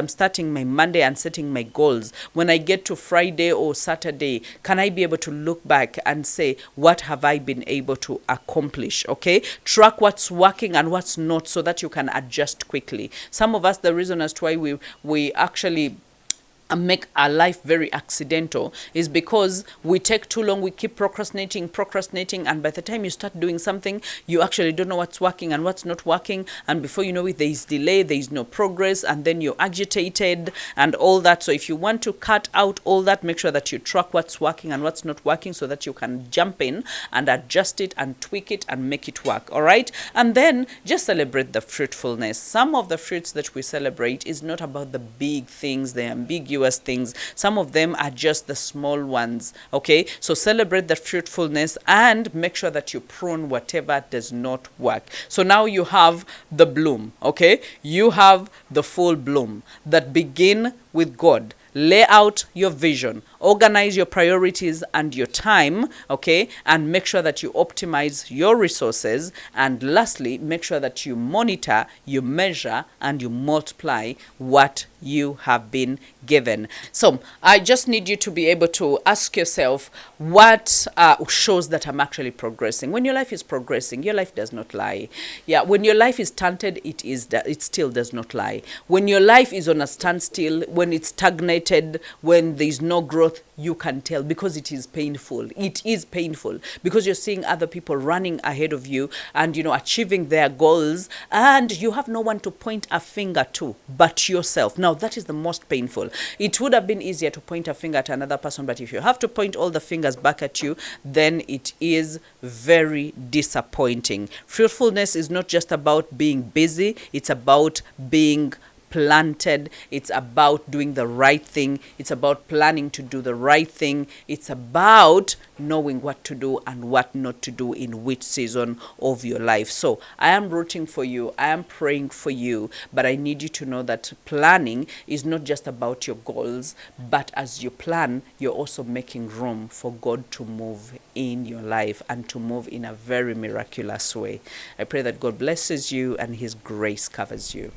starting my Monday and setting my goals. When I get to Friday or Saturday, can I be able to look back and say, what have I been able to accomplish? Okay, track what's working and what's not, so that you can adjust quickly. Some of us, the reason as to why we actually make our life very accidental is because we take too long. We keep procrastinating, and by the time you start doing something, you actually don't know what's working and what's not working, and before you know it, there is delay, there is no progress, and then you're agitated and all that. So if you want to cut out all that, make sure that you track what's working and what's not working, so that you can jump in and adjust it and tweak it and make it work. All right, and then just celebrate the fruitfulness. Some of the fruits that we celebrate is not about the big things, the ambiguous things. Some of them are just the small ones. Okay, so celebrate the fruitfulness and make sure that you prune whatever does not work. So now you have the bloom. Okay, you have the full bloom that begin with God. Lay out your vision, organize your priorities and your time, okay, and make sure that you optimize your resources. And lastly, make sure that you monitor, you measure, and you multiply what you have been given. So I just need you to be able to ask yourself, what shows that I'm actually progressing? When your life is progressing, your life does not lie. Yeah, when your life is stunted, it still does not lie. When your life is on a standstill, when it's stagnated, when there's no growth, you can tell, because it is painful. It is painful because you're seeing other people running ahead of you and, achieving their goals, and you have no one to point a finger to but yourself. Now, that is the most painful. It would have been easier to point a finger at another person, but if you have to point all the fingers back at you, then it is very disappointing. Fruitfulness is not just about being busy, it's about being planted. It's about doing the right thing. It's about planning to do the right thing. It's about knowing what to do and what not to do in which season of your life. So I am rooting for you. I am praying for you, but I need you to know that planning is not just about your goals, but as you plan, you're also making room for God to move in your life and to move in a very miraculous way. I pray that God blesses you and His grace covers you.